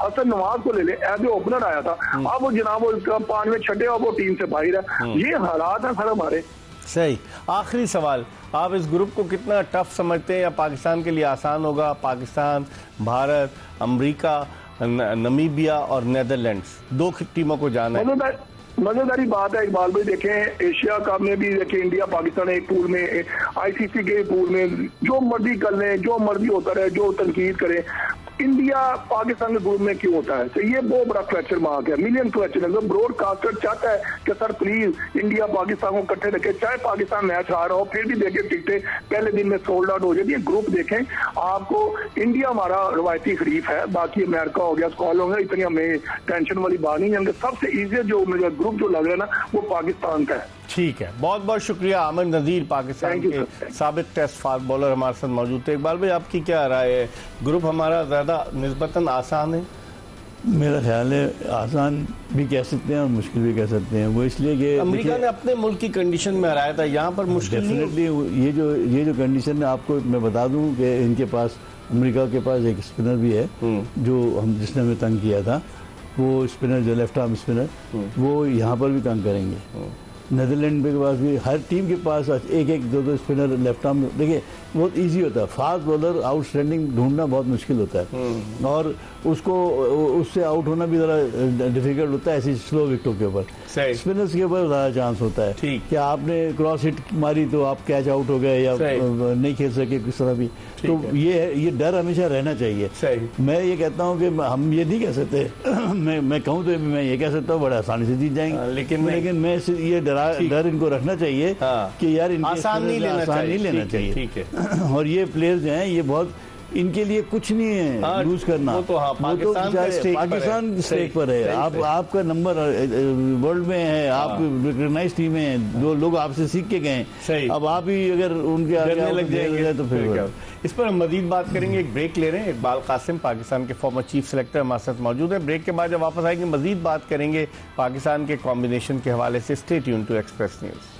हसन नवाज को ले ले, एज ए ओपनर आया था, अब वो जनाब वो 5वें छठे और वो टीम से बाहर है। ये हालात है सर हमारे। सही। आखिरी सवाल, आप इस ग्रुप को कितना टफ समझते हैं या पाकिस्तान के लिए आसान होगा? पाकिस्तान, भारत, अमेरिका, नमीबिया और नेदरलैंड्स, 2 टीमों को जाना है। मजेदारी बात है इकबाल भाई, देखें एशिया कप में भी देखें इंडिया पाकिस्तान एक पूल में, ICC के पूल में, जो मर्जी कर लें, जो मर्जी होता रहे, जो तनकीद करें, इंडिया पाकिस्तान के ग्रुप में क्यों होता है? तो ये बहुत बड़ा क्वेश्चन मार्क है, मिलियन क्वेश्चन है। ब्रॉडकास्टर चाहता है कि सर प्लीज इंडिया पाकिस्तान को इकट्ठे रखे, चाहे पाकिस्तान मैच हार रहा हो, फिर भी देखें टिकटें पहले दिन में सोल्ड आउट हो जाती है। ग्रुप देखें आपको, इंडिया हमारा रवायती खरीफ है, बाकी अमेरिका हो गया, स्कॉल हो गया, इतनी हमें टेंशन वाली बात नहीं है। सबसे ईजी जो मेरा ग्रुप जो लग रहा है ना, वो पाकिस्तान का है। ठीक है, बहुत बहुत शुक्रिया। आमिर नज़ीर, पाकिस्तान के साबिक टेस्ट फास्ट बॉलर हमारे साथ मौजूद थे। इकबाल भाई आपकी क्या राय है, ग्रुप हमारा ज़्यादा निस्बतन आसान है? मेरा ख्याल है आसान भी कह सकते हैं और मुश्किल भी कह सकते हैं। वो इसलिए कि अमेरिका ने अपने मुल्क की कंडीशन में हराया था, यहाँ पर मुश्किल डेफिनेटली ये जो कंडीशन है, आपको मैं बता दूं कि इनके पास, अमेरिका के पास एक स्पिनर भी है जो जिसने हमें तंग किया था, वो स्पिनर जो लेफ्ट आर्म स्पिनर, वो यहाँ पर भी तंग करेंगे। नीदरलैंड के पास भी, हर टीम के पास एक एक दो दो स्पिनर लेफ्ट आर्म। देखिए बहुत इजी होता है, फास्ट बॉलर आउटस्टैंडिंग ढूंढना बहुत मुश्किल होता है और उसको उससे आउट होना भी ज़रा डिफिकल्ट होता है ऐसी स्लो विकेटों के ऊपर। स्पिनर्स के ऊपर ज़्यादा चांस होता है कि आपने क्रॉस हिट मारी तो आप कैच आउट हो गए या नहीं खेल सके किस तरह भी। तो ये डर हमेशा रहना चाहिए। मैं ये कहता हूँ कि हम ये नहीं कह सकते मैं कहूँ तो मैं ये कह सकता हूँ बड़े आसानी से जीत जाएंगे, लेकिन मैं ये डर इनको रखना चाहिए कि यार इनको आसान नहीं लेना चाहिए। ठीक है। और ये प्लेयर्स जो हैं ये बहुत, इनके लिए कुछ नहीं है लूज करना। वो तो पाकिस्तान स्टेक पर है। आपका नंबर वर्ल्ड में है, आप रिकॉग्नाइज टीम है, जो लोग आपसे सीख के गए, अब आप ही अगर उनके आगे लग जाएंगे तो फिर इस पर हम मजीद बात करेंगे। एक ब्रेक ले रहे हैं। इकबाल कासिम पाकिस्तान के फॉर्मर चीफ सेलेक्टर हमारे साथ मौजूद है। ब्रेक के बाद जब वापस आएंगे मजीद बात करेंगे पाकिस्तान के कॉम्बिनेशन के हवाले से। Stay tune to Express news.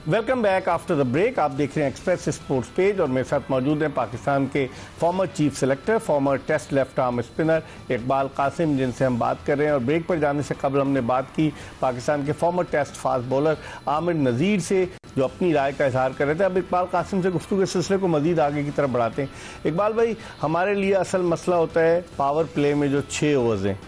Welcome back after the break. आप देख रहे हैं एक्सप्रेस स्पोर्ट्स पेज और मेरे साथ मौजूद हैं पाकिस्तान के former chief selector, former Test left arm spinner Iqbal Qasim, जिनसे हम बात कर रहे हैं। और ब्रेक पर जाने से कबल हमने बात की पाकिस्तान के former test fast bowler Aamir Nazir से, जो अपनी राय का इजहार कर रहे थे। अब इकबाल कासिम से गुफ्तगू के सिलसिले को मजीद आगे की तरफ बढ़ाते हैं। इकबाल भाई, हमारे लिए असल मसला होता है पावर प्ले में जो 6 ओवर्स हैं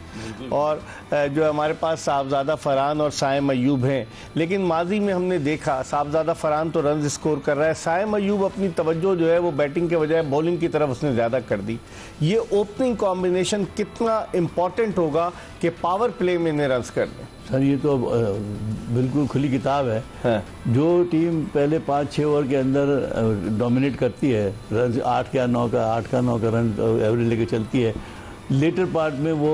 और जो हमारे पास साहबजादा फरहान और साइम अयूब हैं, लेकिन माजी में हमने देखा साहबजादा फरहान तो रन स्कोर कर रहा है, साइम अयूब अपनी तवज्जो जो है वो बैटिंग के बजाय बॉलिंग की तरफ उसने ज़्यादा कर दी। ये ओपनिंग कॉम्बिनेशन कितना इम्पॉर्टेंट होगा कि पावर प्ले में इन्हें रन्स कर दें? सर ये तो बिल्कुल खुली किताब है। जो टीम पहले 5-6 ओवर के अंदर डोमिनेट करती है, रन 8 का 9 का रन एवरेज लेके चलती है, लेटर पार्ट में वो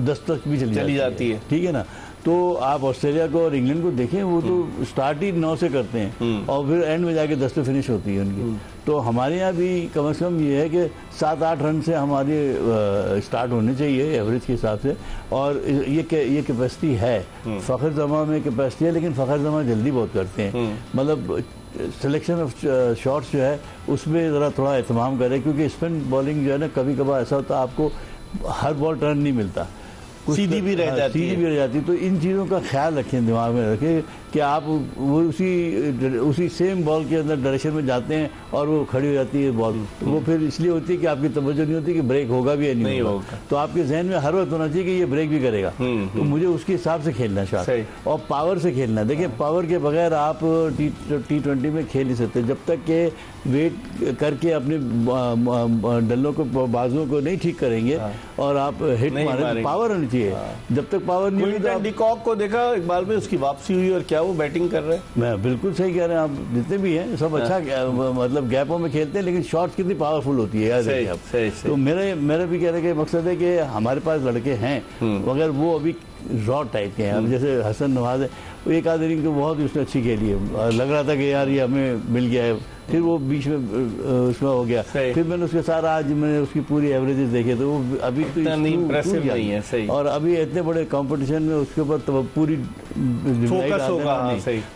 10 तक भी चली जाती है। ठीक है ना। तो आप ऑस्ट्रेलिया को और इंग्लैंड को देखें, वो तो स्टार्ट ही 9 से करते हैं और फिर एंड में जाके 10 पे फिनिश होती है उनकी। तो हमारे यहाँ भी कम से कम ये है कि 7-8 रन से हमारे स्टार्ट होने चाहिए एवरेज के हिसाब से। और ये कैपेसिटी है, फ़खर जमा में कैपेसिटी है, लेकिन फ़खर जमा जल्दी बहुत करते हैं। मतलब सिलेक्शन ऑफ शॉट्स जो है उसमें ज़रा थोड़ा एहतमाम करें, क्योंकि स्पिन बॉलिंग जो है ना कभी कभार ऐसा होता है आपको हर बॉल टर्न नहीं मिलता, सीधी भी रह जाती। तो इन चीज़ों का ख्याल रखें, दिमाग में रखें कि आप वो उसी सेम बॉल के अंदर डायरेक्शन में जाते हैं और वो खड़ी हो जाती है बॉल। तो वो फिर इसलिए होती है कि आपकी तवज्जो नहीं होती कि ब्रेक होगा भी या नहीं होगा। तो आपके जहन में हर वक्त होना चाहिए कि ये ब्रेक भी करेगा, तो मुझे उसके हिसाब से खेलना चाहिए और पावर से खेलना। देखिए पावर के बगैर आप T20 में खेल नहीं सकते जब तक के वेट करके अपने डल्लों को बाजुओं को नहीं ठीक करेंगे और आप हिट मारे। पावर होनी चाहिए। जब तक पावर नहीं हुई तो डिकॉक को देखा इकबाल में, उसकी वापसी हुई और क्या वो बैटिंग कर रहे हैं। मैं बिल्कुल सही कह रहे हैं, आप जितने भी हैं सब अच्छा मतलब गैपों में खेलते हैं, लेकिन शॉट्स कितनी पावरफुल होती है यार आप। तो मेरे भी कहने का मकसद है कि हमारे पास लड़के हैं, मगर वो अभी रॉ टाइप के हैं। अब जैसे हसन नवाज है, वो एक आध इनिंग तो बहुत उसने अच्छी खेली है, लग रहा था कि यार ये हमें मिल गया है, फिर वो बीच में उसमें हो गया। फिर मैंने उसके सारा आज मैंने उसकी पूरी एवरेजेस देखे तो वो अभी तो इंप्रेसिव नहीं है। सही। और अभी इतने बड़े कंपटीशन में उसके ऊपर तो पूरी फोकस होगा।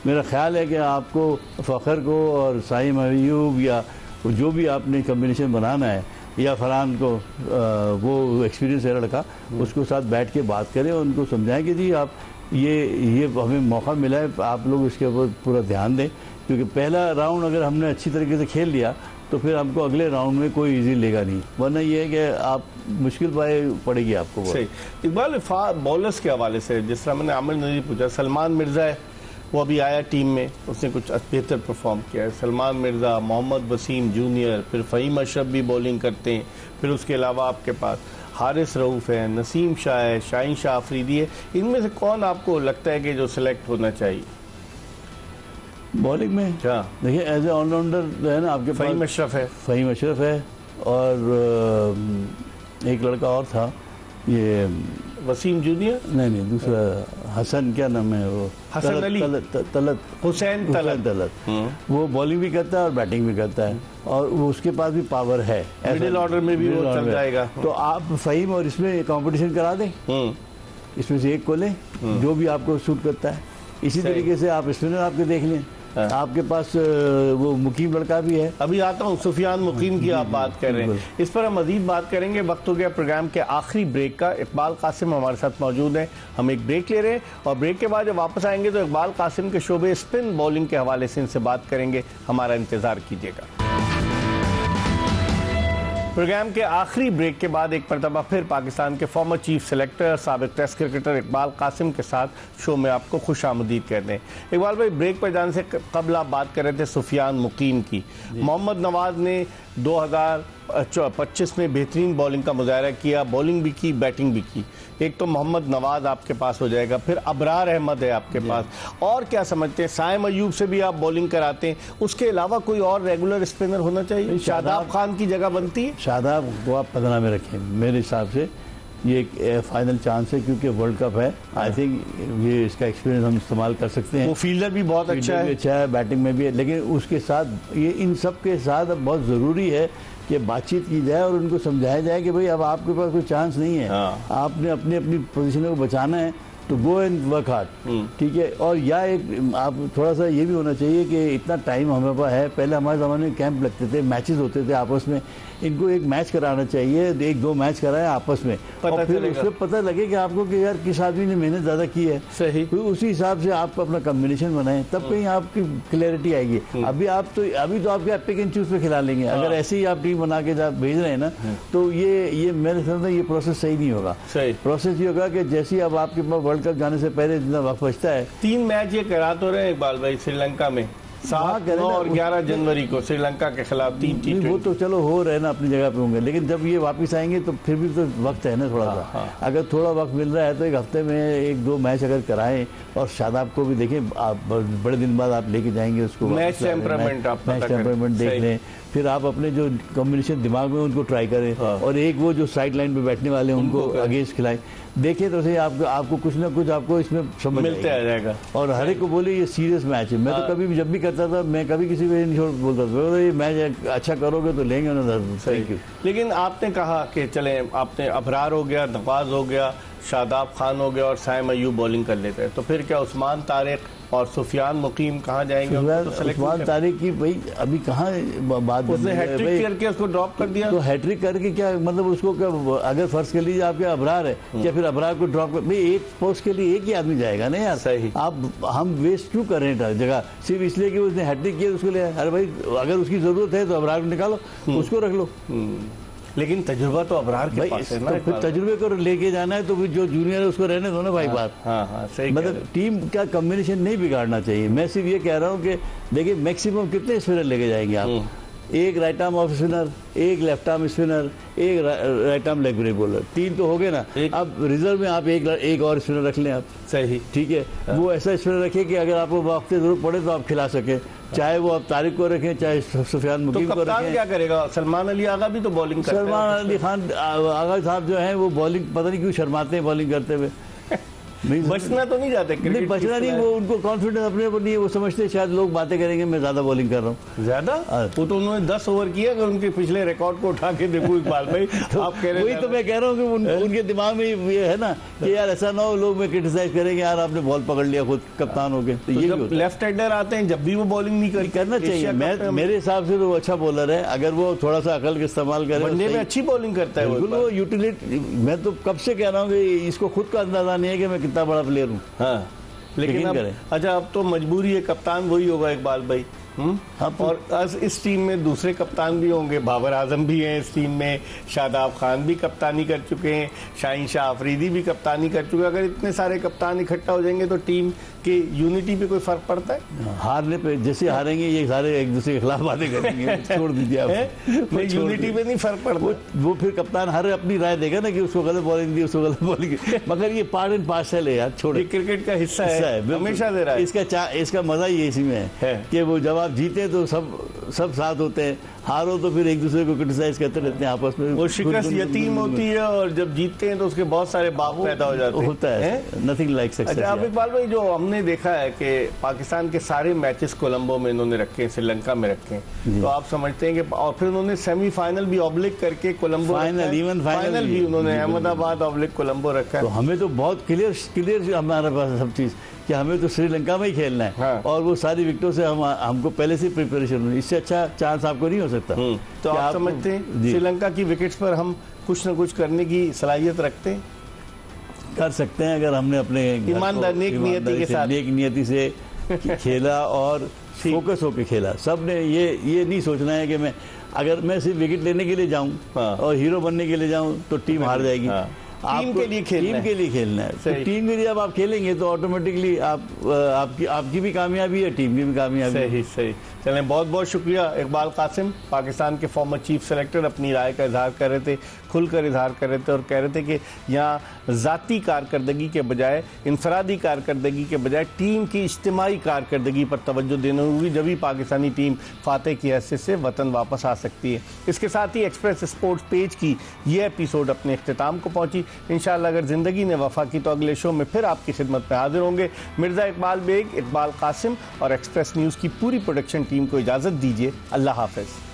मेरा ख्याल है कि आपको फ़खर को और साइम अयूब या जो भी आपने कम्बिनेशन बनाना है या फरहान को वो एक्सपीरियंस है लड़का, उसको साथ बैठ के बात करें और उनको समझाएं कि जी आप ये हमें मौका मिला है, आप लोग इसके ऊपर पूरा ध्यान दें, क्योंकि पहला राउंड अगर हमने अच्छी तरीके से खेल लिया तो फिर हमको अगले राउंड में कोई इजी लेगा नहीं, वरना ये है कि आप मुश्किल पड़ेगी आपको। सही। इकबाल बॉलर्स के हवाले से जिस तरह मैंने आमिर नज़ीर पूछा, सलमान मिर्ज़ा है वो अभी आया टीम में, उसने कुछ बेहतर परफॉर्म किया है। सलमान मिर्ज़ा, मोहम्मद वसीम जूनियर, फिर फ़हीम अशरफ भी बॉलिंग करते हैं, फिर उसके अलावा आपके पास हारिस रऊफ है, नसीम शाह है, शाहीन शाह अफरीदी है। इनमें से कौन आपको लगता है कि जो सिलेक्ट होना चाहिए बॉलिंग में? क्या देखिए एज ए ऑलराउंडर जो है ना आपके फ़हीम अशरफ है और एक लड़का और था, ये वसीम जूनियर नहीं दूसरा हसन, क्या नाम है वो, हसन अली हुसैन तलत। वो बॉलिंग भी करता है और बैटिंग भी करता है और वो उसके पास भी पावर है, मिडिल ऑर्डर में भी वो चल जाएगा। तो आप फ़हीम और इसमें कंपटीशन करा दें, इसमें से एक को लें जो भी आपको सूट करता है। इसी तरीके से आप स्पिनर आपके देख लें, आपके पास वो मुकीम लड़का भी है। अभी आता हूँ, सुफियान मुकीम की आप बात कर रहे हैं, इस पर हम मजीद बात करेंगे। वक्त हो गया प्रोग्राम के आखिरी ब्रेक का। इकबाल कासिम हमारे साथ मौजूद हैं, हम एक ब्रेक ले रहे हैं और ब्रेक के बाद जब वापस आएंगे तो इकबाल कासिम के शोबे स्पिन बॉलिंग के हवाले से इनसे बात करेंगे, हमारा इंतजार कीजिएगा। प्रोग्राम के आखिरी ब्रेक के बाद एक मरतबा फिर पाकिस्तान के फॉर्मर चीफ सेलेक्टर साबिक टेस्ट क्रिकेटर इकबाल कासिम के साथ शो में आपको खुशामदीद कहते हैं। इकबाल भाई, ब्रेक पर जाने से कबल आप बात कर रहे थे सुफियान मुकीम की। मोहम्मद नवाज ने 2025 में बेहतरीन बॉलिंग का मुजाहरा किया, बॉलिंग भी की, बैटिंग भी की। एक तो मोहम्मद नवाज आपके पास हो जाएगा, फिर अबरार अहमद है आपके पास, और क्या समझते हैं साइम अयूब से भी आप बॉलिंग कराते हैं, उसके अलावा कोई और रेगुलर स्पिनर होना चाहिए? शादाब खान की जगह बनती है? शादाब को आप 15 में रखें, मेरे हिसाब से ये एक फाइनल चांस है, क्योंकि वर्ल्ड कप है। आई थिंक ये इसका एक्सपीरियंस हम इस्तेमाल कर सकते हैं। वो फील्डर भी बहुत अच्छा है, बैटिंग में भी है, लेकिन उसके साथ ये इन सब के साथ बहुत ज़रूरी है कि बातचीत की जाए और उनको समझाया जाए कि भाई अब आपके पास कोई चांस नहीं है। आपने अपनी अपनी पोजीशन को बचाना है तो गो एंड वर्क हार्ड, ठीक है। और या एक आप थोड़ा सा ये भी होना चाहिए कि इतना टाइम हमारे पास है, पहले हमारे ज़माने में कैंप लगते थे, मैचेस होते थे आपस में, इनको एक मैच कराना चाहिए, एक दो मैच कराएं आपस में, और फिर उससे पता लगे कि आपको कि यार किस आदमी ने मेहनत ज़्यादा की है, सही, तो उसी हिसाब से आप अपना कॉम्बिनेशन बनाएं, तब कहीं आपकी क्लैरिटी आएगी। अभी तो आपके पिक एंड चूज पे खिला लेंगे। अगर ऐसे ही आप टीम बना के जब भेज रहे हैं ना, तो ये मेरे समझ में ये प्रोसेस सही नहीं होगा। प्रोसेस ये होगा कि जैसे ही अब आपके पास वर्ल्ड कप जाने से पहले जितना वक्त बचता है, 3 मैच ये करा तो रहे इकबाल भाई श्रीलंका में, 7, 9 और 11 जनवरी को श्रीलंका के खिलाफ 3 वो तो चलो हो रहे ना, अपनी जगह पे होंगे, लेकिन जब ये वापस आएंगे तो फिर भी तो वक्त है ना थोड़ा सा। अगर थोड़ा वक्त मिल रहा है तो एक हफ्ते में 1-2 मैच अगर कराएं, और शादाब को भी देखें, आप बड़े दिन बाद आप लेके जाएंगे उसको, मैच टेम्परामेंट देख लें, फिर आप अपने जो कॉम्बिनेशन दिमाग में उनको ट्राई करें, और एक वो जो साइड लाइन पे बैठने वाले हैं उनको अगेंस्ट खिलाएं, देखें तो सही आपको कुछ ना कुछ आपको इसमें समझ मिलते आ जाएगा। और हर एक को बोले ये सीरियस मैच है। मैं तो कभी भी जब भी करता था, मैं कभी किसी को नहीं बोलता था ये मैच अच्छा करोगे तो लेंगे ना। Thank you. लेकिन आपने कहा कि चले, आपने अबरार हो गया, नवाज हो गया, शादाब खान हो गया और साइम अयूब बॉलिंग कर लेते हैं, तो फिर क्या उस्मान तारिक और सुफियान मुकीम कहाँ जाएंगे? उस्मान तारिक की भाई अभी कहाँ बात, उसने हैट्रिक करके उसको ड्रॉप कर दिया, तो हैट्रिक करके क्या मतलब उसको क्या, अगर फर्ज कर लीजिए आपके अबरार है, क्या फिर अबरार को ड्रॉप कर, भाई एक पोस्ट के लिए एक ही आदमी जाएगा ना यार। सही। आप हम वेस्ट क्यों कर रहे हैं जगह, सिर्फ इसलिए कि उसने हैट्रिक किया उसको ले। अरे भाई अगर उसकी जरूरत है तो अबरार को निकालो, उसको रख लो। लेकिन तजुर्बा तो अबरार के पास है ना, तो फिर तजुर्बे को लेके जाना है तो फिर जो जूनियर है उसको रहने दो ना भाई। बात सही, मतलब टीम का कॉम्बिनेशन नहीं बिगाड़ना चाहिए। मैं सिर्फ ये कह रहा हूँ कि देखिए मैक्सिमम कितने स्पिनर लेके जाएंगे आप, एक राइट आर्म ऑफ स्पिनर, एक लेफ्ट आर्म स्पिनर, एक right arm leg break bowler, 3 तो हो गए ना। अब रिजर्व में आप एक और स्पिनर रख लें आप, सही, ठीक है। वो ऐसा स्पिनर रखें कि अगर आपको वक्त की जरूरत पड़े तो आप खिला सके, चाहे वो आप तारिक को रखें चाहे सुफियान मुकीम को रखें। क्या करेगा? सलमान अली आगा भी तो बॉलिंग करते हैं। सलमान अली खान आगा साहब जो हैं वो बॉलिंग पता नहीं क्यों शर्माते हैं बॉलिंग करते हुए। बचना तो नहीं जाते, नहीं बचना नहीं, वो उनको कॉन्फिडेंस अपने ऊपर नहीं है, वो समझते हैं शायद लोग बातें करेंगे मैं ज्यादा बॉलिंग कर रहा हूँ। ज्यादा वो तो उन्होंने 10 ओवर किया, अगर उनके पिछले रिकॉर्ड को उठा के देखो इकबाल भाई, तो आप कह रहे हैं, वही तो मैं कह रहा हूँ कि उनके दिमाग में ये है ना कि यार ऐसा ना हो लोग में क्रिटिसाइज करेंगे यार आपने बॉल पकड़ लिया खुद कप्तान हो गए। तो ये लेफ्ट हैंडर आते हैं जब भी वो बॉलिंग नहीं करना चाहिए। मेरे हिसाब से तो वो अच्छा बॉलर है, अगर वो थोड़ा सा अकल का इस्तेमाल करे, वनडे में अच्छी बॉलिंग करता है वो यूटिलिटी। मैं तो कब से कह रहा हूँ कि इसको खुद का अंदाजा नहीं है कि मैं कितना बड़ा प्लेयर हूँ। हाँ, लेकिन अब तो मजबूरी है, कप्तान वही होगा इकबाल भाई। और इस टीम में दूसरे कप्तान भी होंगे, बाबर आजम भी हैं इस टीम में, शादाब खान भी कप्तानी कर चुके हैं, शाहीन शाह अफरीदी भी कप्तानी कर चुके हैं। अगर इतने सारे कप्तान इकट्ठा हो जाएंगे तो टीम के यूनिटी पे कोई फर्क पड़ता है? हारने पे जैसे हारेंगे ये सारे एक दूसरे के खिलाफ बातें करेंगे, छोड़ दीजिए आप। यूनिटी पे नहीं फर्क पड़ता, वो फिर कप्तान हर अपनी राय देगा ना कि उसको गलत बॉलिंग दी, उसको गलत बॉलिंग, मगर ये पार्ट एंड पार्सल है यार, छोड़, क्रिकेट का हिस्सा है, हमेशा दे रहा है। इसका मजा ये इसी में है कि वो जब आप जीते तो सब साथ होते हैं, हारो तो फिर एक दूसरे को क्रिटिसाइज करते रहते हैं आपस में। वो शिकस्त यतीम होती है और जब जीतते हैं तो उसके बहुत सारे बाप पैदा हो जाते हैं। होता है, नथिंग लाइक सक्सेस। अच्छा अब इकबाल भाई, जो हमने देखा है कि पाकिस्तान के सारे मैचेस कोलंबो में इन्होंने रखे हैं, श्रीलंका में रखे हैं, तो आप समझते हैं कि और फिर उन्होंने सेमीफाइनल भी ऑब्लिक करके कोलंबो, फाइनल भी उन्होंने अहमदाबाद ऑब्लिक कोलंबो रखा है। तो हमें तो बहुत क्लियर हमारे पास सब चीज़ कि हमें तो श्रीलंका में ही खेलना है। हाँ। और वो सारी विकेटों से हमको पहले से प्रिपरेशन हुई, इससे अच्छा चांस आपको नहीं हो सकता। तो आप समझते हैं श्रीलंका की विकेट्स पर हम कुछ न कुछ करने की सलाहियत रखते हैं? कर सकते हैं अगर हमने अपने ईमानदार नेक नियति के साथ, नेक नियति से खेला और फोकस होकर खेला। सब ने ये नहीं सोचना है कि मैं सिर्फ विकेट लेने के लिए जाऊं और हीरो बनने के लिए जाऊं तो टीम हार जाएगी। टीम के लिए खेलना है। तो टीम के लिए जब आप खेलेंगे तो ऑटोमेटिकली आपकी भी कामयाबी है, टीम की भी कामयाबी है। सही। चलें, बहुत बहुत शुक्रिया इकबाल कासिम, पाकिस्तान के फॉर्मर चीफ सेलेक्टर, अपनी राय का इजहार कर रहे थे, खुलकर इजहार कर रहे थे और कह रहे थे कि यहाँ ज़ाती कारकर्दगी के बजाय, इनफरादी कारकर्दगी के बजाय टीम की इज्तिमाई कारकर्दगी पर तवज्जो देनी होगी, जब भी पाकिस्तानी टीम फातह की हैसियत से वतन वापस आ सकती है। इसके साथ ही एक्सप्रेस स्पोर्ट्स पेज की ये एपिसोड अपने इख्तिताम को पहुँची। इंशाअल्लाह अगर ज़िंदगी ने वफा की तो अगले शो में फिर आपकी खिदमत में हाजिर होंगे। मिर्ज़ा इकबाल बेग, इकबाल कासिम और एक्सप्रेस न्यूज़ की पूरी प्रोडक्शन टीम को इजाज़त दीजिए। अल्लाह हाफ़िज़।